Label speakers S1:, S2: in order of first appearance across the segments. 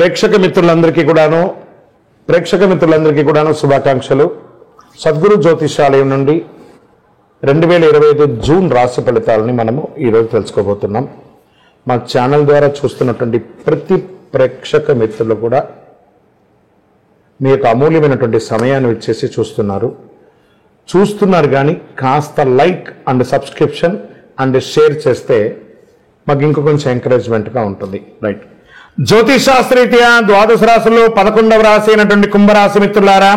S1: ప్రేక్షక మిత్రులందరికీ కూడాను శుభాకాంక్షలు. సద్గురు జ్యోతిషాలయం నుండి 2025 జూన్ రాశి ఫలితాలని మనము ఈరోజు తెలుసుకోబోతున్నాం. మా ఛానల్ ద్వారా చూస్తున్నటువంటి ప్రతి ప్రేక్షక మిత్రులు కూడా మీ యొక్క అమూల్యమైనటువంటి సమయాన్ని ఇచ్చేసి చూస్తున్నారు కానీ కాస్త like and subscription and share చేస్తే మాకు ఇంకో కొంచెం ఎంకరేజ్మెంట్గా ఉంటుంది. రైట్, జ్యోతిషాస్త్రరీత్యా ద్వాదశ రాశుల్లో 11వ రాశి అయినటువంటి కుంభరాశి మిత్రులారా,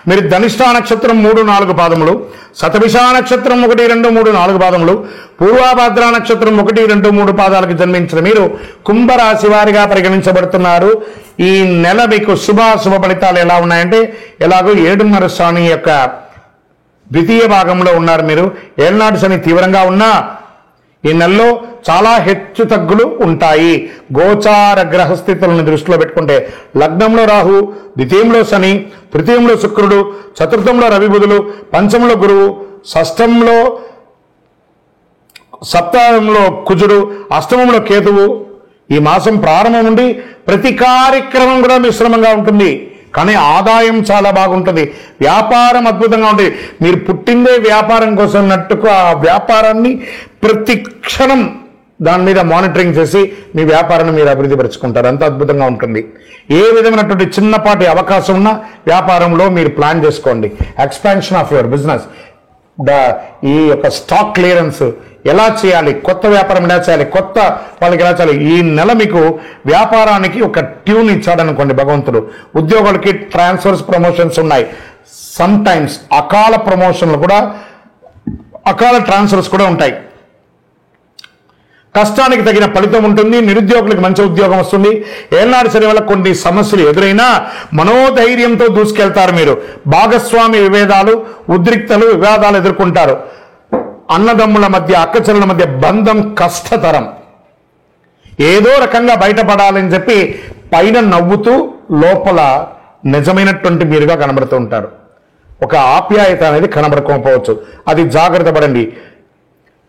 S1: మీరు ధనిష్ఠా నక్షత్రం 3-4 పాదములు, శతభిషా నక్షత్రం 1-2-3-4 పాదములు, పూర్వాభాద్ర నక్షత్రం 1-2-3 పాదాలకు జన్మించిన మీరు కుంభరాశి వారిగా పరిగణించబడుతున్నారు. ఈ నెల మీకు శుభ ఫలితాలు ఎలా ఉన్నాయంటే, ఎలాగో 7:30 శని యొక్క ద్వితీయ భాగంలో ఉన్నారు మీరు. ఏళ్నాడు శని తీవ్రంగా ఉన్నా ఈ నెలలో చాలా హెచ్చు తగ్గులు ఉంటాయి. గోచార గ్రహస్థితులను దృష్టిలో పెట్టుకుంటే లగ్నంలో రాహు, ద్వితీయంలో శని, తృతీయంలో శుక్రుడు, చతుర్థంలో రవి బుధులు, పంచమంలో గురువు, సప్తమంలో కుజుడు, అష్టమంలో కేతువు. ఈ మాసం ప్రారంభం నుండి ప్రతి కార్యక్రమం కూడా మిశ్రమంగా ఉంటుంది, కానీ ఆదాయం చాలా బాగుంటుంది. వ్యాపారం అద్భుతంగా ఉంటుంది. మీరు పుట్టిందే వ్యాపారం కోసం అన్నట్టుకు ఆ వ్యాపారాన్ని ప్రతి క్షణం దాని మీద మానిటరింగ్ చేసి మీ వ్యాపారాన్ని మీరు అభివృద్ధి పరుచుకుంటారు. అంత అద్భుతంగా ఉంటుంది. ఏ విధమైనటువంటి చిన్నపాటి అవకాశం ఉన్నా వ్యాపారంలో మీరు ప్లాన్ చేసుకోండి. ఎక్స్పాన్షన్ ఆఫ్ యువర్ బిజినెస్, ఈ యొక్క స్టాక్ క్లియరెన్స్ ఎలా చేయాలి, కొత్త వ్యాపారం ఎలా చేయాలి, కొత్త వాళ్ళకి ఎలా చేయాలి. ఈ నెల మీకు వ్యాపారానికి ఒక ట్యూన్ ఇచ్చాడనుకోండి భగవంతుడు. ఉద్యోగులకి ట్రాన్స్ఫర్స్, ప్రమోషన్స్ ఉన్నాయి. సమ్ టైమ్స్ అకాల ప్రమోషన్లు కూడా, అకాల ట్రాన్స్ఫర్స్ కూడా ఉంటాయి. కష్టానికి తగిన ఫలితం ఉంటుంది. నిరుద్యోగులకు మంచి ఉద్యోగం వస్తుంది. ఏళ్నాడు శని వల్ల కొన్ని సమస్యలు ఎదురైనా మనోధైర్యంతో దూసుకెళ్తారు మీరు. భాగస్వామి విభేదాలు, ఉద్రిక్తలు, వివాదాలు ఎదుర్కొంటారు. అన్నదమ్ముల మధ్య, అక్కచెల్లెల మధ్య బంధం కష్టతరం. ఏదో రకంగా బయటపడాలని చెప్పి పైన నవ్వుతూ లోపల నిజమైనటువంటి మీరుగా కనబడుతూ ఉంటారు. ఒక ఆప్యాయత అనేది కనబడకపోవచ్చు, అది జాగ్రత్త పడండి.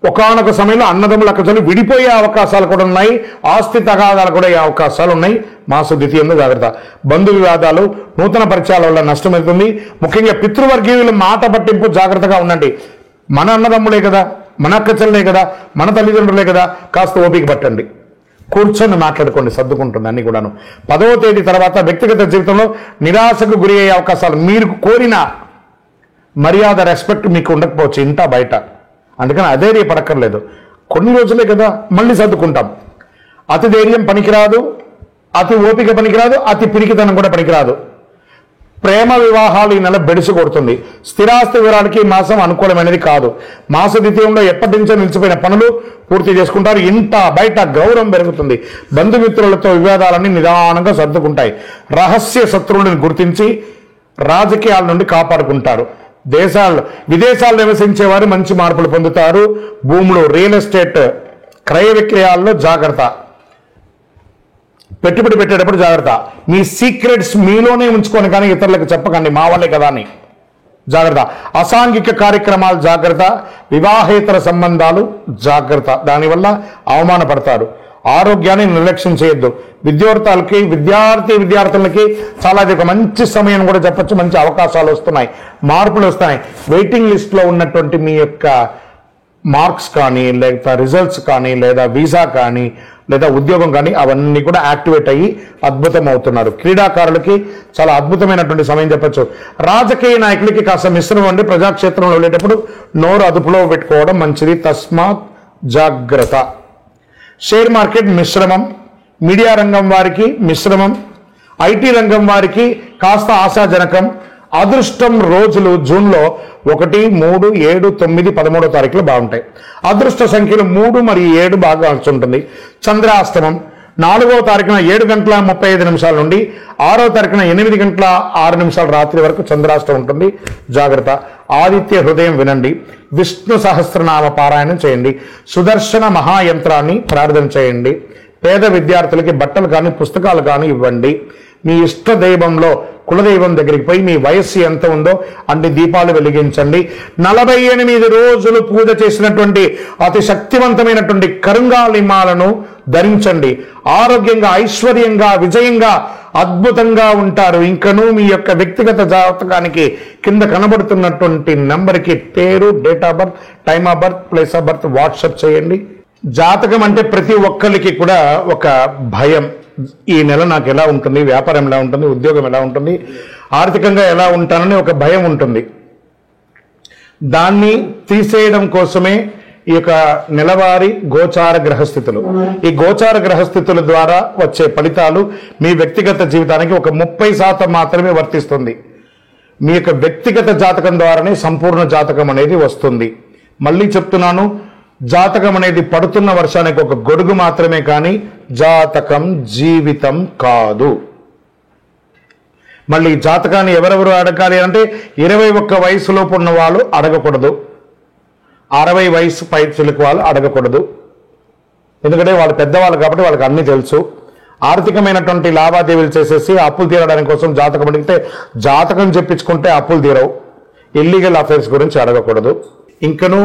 S1: ఒకానొక సమయంలో అన్నదమ్ముల అక్కచెల్లెలు విడిపోయే అవకాశాలు కూడా ఉన్నాయి. ఆస్తి తగాదాలు కూడా అయ్యే అవకాశాలు ఉన్నాయి. మాస ద్వితీయంలో జాగ్రత్త. బంధు వివాదాలు, నూతన పరిచయాల వల్ల నష్టమవుతుంది. ముఖ్యంగా పితృవర్గీయుల మాట పట్టింపు జాగ్రత్తగా ఉండండి. మన అన్నదమ్ములే కదా, మన అక్కచెల్లే కదా, మన తల్లిదండ్రులే కదా, కాస్త ఓపిక పట్టండి. కూర్చొని మాట్లాడుకోండి, సర్దుకుంటుంది అన్ని కూడాను. 10వ తేదీ తర్వాత వ్యక్తిగత జీవితంలో నిరాశకు గురి అయ్యే అవకాశాలు. మీరు కోరిన మర్యాద, రెస్పెక్ట్ మీకు ఉండకపోవచ్చు ఇంటా బయట. అందుకని అధైర్య పడక్కర్లేదు. కొన్ని రోజులే కదా, మళ్ళీ సర్దుకుంటాం. అతి ధైర్యం పనికిరాదు, అతి ఓపిక పనికిరాదు, అతి పిరికితనం కూడా పనికిరాదు. ప్రేమ వివాహాలు ఈ నెల బెడిసి కొడుతుంది. స్థిరాస్తి వివరాలకి ఈ మాసం అనుకూలమైనది కాదు. మాస ద్వితీయంలో ఎప్పటి నుంచో నిలిచిపోయిన పనులు పూర్తి చేసుకుంటారు. ఇంట బయట గౌరవం పెరుగుతుంది. బంధుమిత్రులతో వివాదాలన్నీ నిదానంగా సర్దుకుంటాయి. రహస్య శత్రువులను గుర్తించి రాజకీయాల నుండి కాపాడుకుంటారు. విదేశాలు నివసించేవారు మంచి మార్పులు పొందుతారు. భూములు, రియల్ ఎస్టేట్ క్రయ విక్రయాల్లో జాగ్రత్త. పెట్టుబడి పెట్టేటప్పుడు జాగ్రత్త. మీ సీక్రెట్స్ మీలోనే ఉంచుకొని కానీ ఇతరులకు చెప్పకండి, మా వాళ్ళే కదా అని జాగ్రత్త. అసాంఘిక కార్యక్రమాలు జాగ్రత్త. వివాహేతర సంబంధాలు జాగ్రత్త, దానివల్ల అవమానపడతారు. ఆరోగ్యాన్ని నిర్లక్ష్యం చేయొద్దు. విద్యార్థులకి చాలా ఇది ఒక మంచి సమయం కూడా చెప్పచ్చు. మంచి అవకాశాలు వస్తున్నాయి, మార్పులు వస్తున్నాయి. వెయిటింగ్ లిస్ట్లో ఉన్నటువంటి మీ యొక్క మార్క్స్ కానీ, లేదా రిజల్ట్స్ కానీ, లేదా వీసా కానీ, లేదా ఉద్యోగం కానీ అవన్నీ కూడా యాక్టివేట్ అయ్యి అద్భుతం అవుతున్నారు. క్రీడాకారులకి చాలా అద్భుతమైనటువంటి సమయం చెప్పచ్చు. రాజకీయ నాయకులకి కాస్త మిశ్రమం అండి. ప్రజాక్షేత్రంలో వెళ్ళేటప్పుడు నోరు అదుపులో పెట్టుకోవడం మంచిది, తస్మాత్ జాగ్రత్త. షేర్ మార్కెట్ మిశ్రమం. మీడియా రంగం వారికి మిశ్రమం. ఐటీ రంగం వారికి కాస్త ఆశాజనకం. అదృష్టం రోజులు జూన్లో 1, 3, 7, 9, 13వ తారీఖులు బాగుంటాయి. అదృష్ట సంఖ్యలు 3 మరియు 7 బాగా ఉంటుంది. చంద్రాష్టమం 4వ తారీఖున 7:35 నుండి 6వ తారీఖున 8:06 రాత్రి వరకు చంద్రాష్టమం ఉంటుంది, జాగ్రత్త. ఆదిత్య హృదయం వినండి. విష్ణు సహస్రనామ పారాయణం చేయండి. సుదర్శన మహాయంత్రాన్ని ప్రార్థన చేయండి. పేద విద్యార్థులకి బట్టలు కానీ పుస్తకాలు కానీ ఇవ్వండి. మీ ఇష్ట దైవంలో కులదైవం దగ్గరికి పోయి మీ వయస్సు ఎంత ఉందో అన్ని దీపాలు వెలిగించండి. 48 రోజులు పూజ చేసినటువంటి అతి శక్తివంతమైనటువంటి కరుంగాలి మాలను ధరించండి. ఆరోగ్యంగా, ఐశ్వర్యంగా, విజయంగా, అద్భుతంగా ఉంటారు. ఇంకనూ మీ యొక్క వ్యక్తిగత జాతకానికి కింద కనబడుతున్నటువంటి నెంబర్కి పేరు, date of birth, time of birth, place of birth WhatsApp చేయండి. జాతకం అంటే ప్రతి ఒక్కరికి కూడా ఒక భయం. ఈ నెల నాకు ఎలా ఉంటుంది, వ్యాపారం ఎలా ఉంటుంది, ఉద్యోగం ఎలా ఉంటుంది, ఆర్థికంగా ఎలా ఉంటానని ఒక భయం ఉంటుంది. దాన్ని తీసేయడం కోసమే ఈ యొక్క నెలవారీ గోచార గ్రహస్థితులు. ఈ గోచార గ్రహస్థితుల ద్వారా వచ్చే ఫలితాలు మీ వ్యక్తిగత జీవితానికి ఒక 30% మాత్రమే వర్తిస్తుంది. మీ యొక్క వ్యక్తిగత జాతకం ద్వారానే సంపూర్ణ జాతకం అనేది వస్తుంది. మళ్ళీ చెప్తున్నాను, జాతకం అనేది పడుతున్న వర్షానికి ఒక గొడుగు మాత్రమే, కానీ జాతకం జీవితం కాదు. మళ్ళీ జాతకాన్ని ఎవరెవరు అడగాలి అంటే 21 వయసులోపు ఉన్న వాళ్ళు అడగకూడదు, 60 వయసు పైచిలకు వాళ్ళు అడగకూడదు. ఎందుకంటే వాళ్ళు పెద్దవాళ్ళు కాబట్టి వాళ్ళకి అన్ని తెలుసు. ఆర్థికమైనటువంటి లావాదేవీలు చేసేసి అప్పులు తీరడానికి కోసం జాతకం అడిగితే జాతకం చెప్పించుకుంటే అప్పులు తీరవు. ఇల్లీగల్ అఫైర్స్ గురించి అడగకూడదు. ఇంకనూ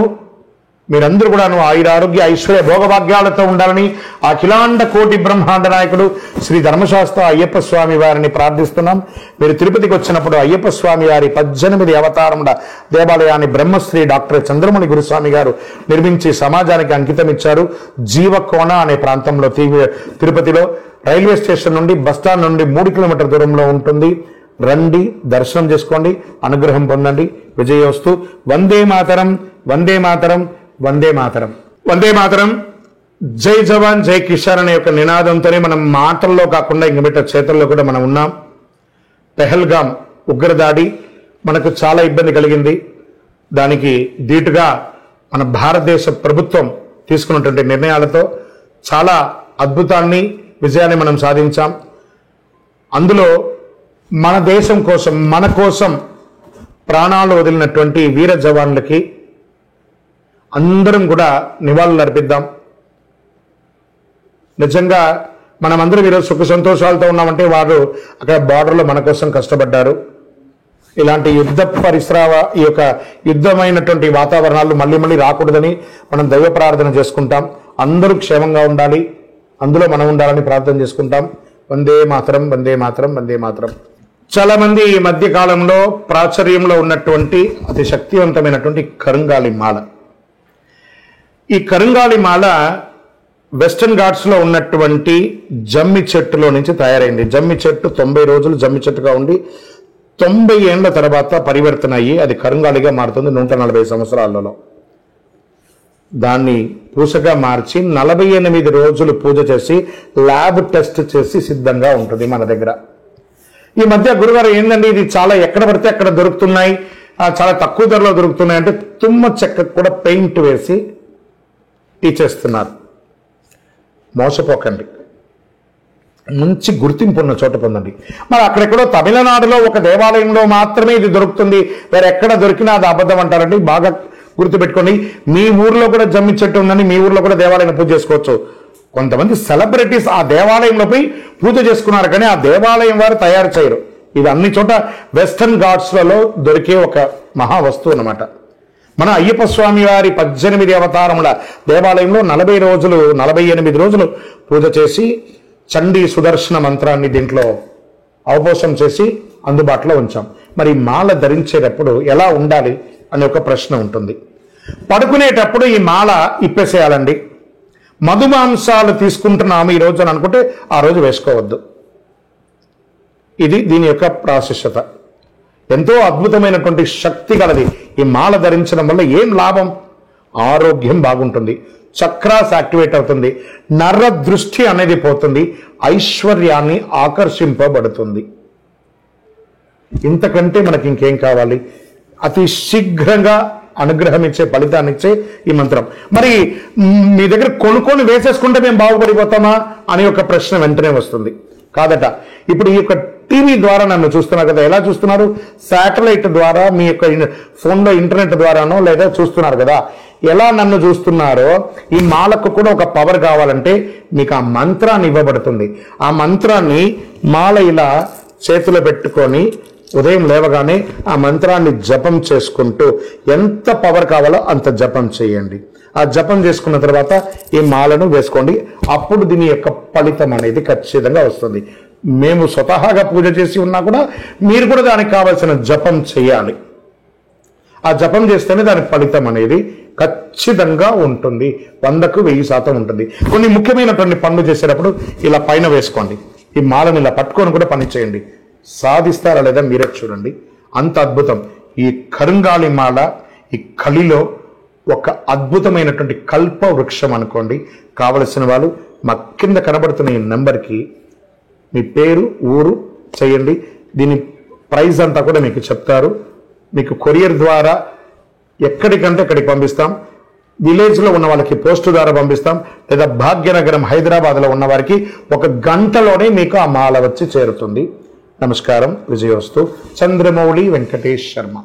S1: మీరందరూ కూడా ఆయురారోగ్య ఐశ్వర్య భోగభాగ్యాలతో ఉండాలని అఖిలాండ కోటి బ్రహ్మాండ నాయకుడు శ్రీ ధర్మశాస్త్ర అయ్యప్ప స్వామి వారిని ప్రార్థిస్తున్నాం. మీరు తిరుపతికి వచ్చినప్పుడు అయ్యప్ప స్వామి వారి 18 అవతారముల దేవాలయాన్ని బ్రహ్మశ్రీ డాక్టర్ చంద్రమణి గురుస్వామి గారు నిర్మించి సమాజానికి అంకితం ఇచ్చారు. జీవకోణ అనే ప్రాంతంలో తిరుపతిలో రైల్వే స్టేషన్ నుండి బస్టాండ్ నుండి 3 కిలోమీటర్ల దూరంలో ఉంటుంది. రండి, దర్శనం చేసుకోండి, అనుగ్రహం పొందండి. విజయోస్తు. వందే మాతరం, వందే మాతరం, వందే మాతరం, వందే మాతరం. జై జవాన్ జై కిసాన్ అనే యొక్క నినాదంతోనే మనం మాటల్లో కాకుండా ఇంక మిగతా చేతుల్లో కూడా మనం ఉన్నాం. పెహల్గాం ఉగ్రదాడి మనకు చాలా ఇబ్బంది కలిగింది. దానికి ధీటుగా మన భారతదేశ ప్రభుత్వం తీసుకున్నటువంటి నిర్ణయాలతో చాలా అద్భుతాన్ని, విజయాన్ని మనం సాధించాం. అందులో మన దేశం కోసం, మన కోసం ప్రాణాలు వదిలినటువంటి వీర జవాన్లకి అందరం కూడా నివాళులు అర్పిద్దాం. నిజంగా మనమందరం ఈరోజు సుఖ సంతోషాలతో ఉన్నామంటే వారు అక్కడ బార్డర్లో మన కోసం కష్టపడ్డారు. ఇలాంటి యుద్ధ పరిసరావ ఈ యొక్క యుద్ధమైనటువంటి వాతావరణాలు మళ్ళీ మళ్ళీ రాకూడదని మనం దైవ ప్రార్థన చేసుకుంటాం. అందరూ క్షేమంగా ఉండాలి, అందులో మనం ఉండాలని ప్రార్థన చేసుకుంటాం. వందే మాతరం, వందే మాతరం, వందే మాతరం. చాలా మంది ఈ మధ్య కాలంలో ప్రాచుర్యంలో ఉన్నటువంటి అతి శక్తివంతమైనటువంటి కరుంగాలి మాల. ఈ కరుంగాలి మాల వెస్టర్న్ ఘాట్స్ లో ఉన్నటువంటి జమ్మి చెట్టులో నుంచి తయారైంది. జమ్మి చెట్టు 90 రోజులు జమ్మి చెట్టుగా ఉండి 90 ఏళ్ల తర్వాత పరివర్తన అయ్యి అది కరుంగాలిగా మారుతుంది 140 సంవత్సరాలలో. దాన్ని పూసగా మార్చి 48 రోజులు పూజ చేసి ల్యాబ్ టెస్ట్ చేసి సిద్ధంగా ఉంటుంది మన దగ్గర. ఈ మధ్య గురుగారు ఏందండి ఇది చాలా ఎక్కడ పడితే అక్కడ దొరుకుతున్నాయి, చాలా తక్కువ ధరలో దొరుకుతున్నాయి అంటే తుమ్మ చెక్క కూడా పెయింట్ వేసి ఇచ్చేస్తున్నారు. మోసపోకండి, మంచి గుర్తింపు ఉన్న చోట పొందండి. మరి అక్కడెక్కడో తమిళనాడులో ఒక దేవాలయంలో మాత్రమే ఇది దొరుకుతుంది, వేరే ఎక్కడ దొరికినా అది అబద్ధం అంటారండి. బాగా గుర్తుపెట్టుకోండి. మీ ఊర్లో కూడా జమ్మి చెట్టు ఉందని మీ ఊర్లో కూడా దేవాలయం పూజ చేసుకోవచ్చు. కొంతమంది సెలబ్రిటీస్ ఆ దేవాలయంలో పోయి పూజ చేసుకున్నారు, కానీ ఆ దేవాలయం వారు తయారు చేయరు. ఇది అన్ని చోట వెస్టర్న్ ఘాట్స్లలో దొరికే ఒక మహా వస్తువు అన్నమాట. మన అయ్యప్ప స్వామి వారి 18 అవతారముల దేవాలయంలో 48 రోజులు పూజ చేసి చండీ సుదర్శన మంత్రాన్ని దీంట్లో అవపోసం చేసి అందుబాటులో ఉంచాం. మరి మాల ధరించేటప్పుడు ఎలా ఉండాలి అనే ఒక ప్రశ్న ఉంటుంది. పడుకునేటప్పుడు ఈ మాల ఇప్పేసేయాలండి. మధుమాంసాలు తీసుకుంటున్నాము ఈ రోజు అని అనుకుంటే ఆ రోజు వేసుకోవద్దు. ఇది దీని యొక్క ప్రాశస్యత. ఎంతో అద్భుతమైనటువంటి శక్తి కలది. ఈ మాల ధరించడం వల్ల ఏం లాభం? ఆరోగ్యం బాగుంటుంది, చక్రాస్ యాక్టివేట్ అవుతుంది, నర దృష్టి అనేది పోతుంది, ఐశ్వర్యాన్ని ఆకర్షింపబడుతుంది. ఇంతకంటే మనకి ఇంకేం కావాలి? అతి శీఘ్రంగా అనుగ్రహం ఇచ్చే, ఫలితాన్ని ఇచ్చే ఈ మంత్రం. మరి మీ దగ్గర కొనుక్కొని వేసేసుకుంటే మేము బాగుపడిపోతామా అనే ఒక ప్రశ్న వెంటనే వస్తుంది. కాదట. ఇప్పుడు ఈ యొక్క టీవీ ద్వారా నన్ను చూస్తున్నారు కదా, ఎలా చూస్తున్నారు? శాటిలైట్ ద్వారా మీ యొక్క ఫోన్లో ఇంటర్నెట్ ద్వారానో లేదా చూస్తున్నారు కదా. ఎలా నన్ను చూస్తున్నారో ఈ మాలకు కూడా ఒక పవర్ కావాలంటే మీకు ఆ మంత్రాన్ని ఇవ్వబడుతుంది. ఆ మంత్రాన్ని మాల ఇలా చేతిలో పెట్టుకొని ఉదయం లేవగానే ఆ మంత్రాన్ని జపం చేసుకుంటూ ఎంత పవర్ కావాలో అంత జపం చేయండి. ఆ జపం చేసుకున్న తర్వాత ఈ మాలను వేసుకోండి. అప్పుడు దీని యొక్క ఫలితం అనేది ఖచ్చితంగా వస్తుంది. మేము స్వతహాగా పూజ చేసి ఉన్నా కూడా మీరు కూడా దానికి కావాల్సిన జపం చేయాలి. ఆ జపం చేస్తేనే దాని ఫలితం అనేది ఖచ్చితంగా ఉంటుంది. 100కు 1000% ఉంటుంది. కొన్ని ముఖ్యమైనటువంటి పనులు చేసేటప్పుడు ఇలా పైన వేసుకోండి. ఈ మాలను ఇలా పట్టుకొని కూడా పని చేయండి. సాధిస్తారా లేదా మీరే చూడండి. అంత అద్భుతం. ఈ కరుంగాలి మాల ఈ కలిలో ఒక అద్భుతమైనటువంటి కల్ప వృక్షం అనుకోండి. కావలసిన వాళ్ళు మా కింద కనబడుతున్న ఈ నెంబర్కి మీ పేరు, ఊరు చేయండి. దీని ప్రైస్ అంతా కూడా మీకు చెప్తారు. మీకు కొరియర్ ద్వారా ఎక్కడికంటే అక్కడికి పంపిస్తాం. విలేజ్లో ఉన్న వాళ్ళకి పోస్టు ద్వారా పంపిస్తాం. లేదా భాగ్యనగరం హైదరాబాద్లో ఉన్న వారికి 1 గంటలోనే మీకు ఆ మాల వచ్చి చేరుతుంది. నమస్కారం. విజయోస్తు. చంద్రమౌళి వెంకటేష్ శర్మ.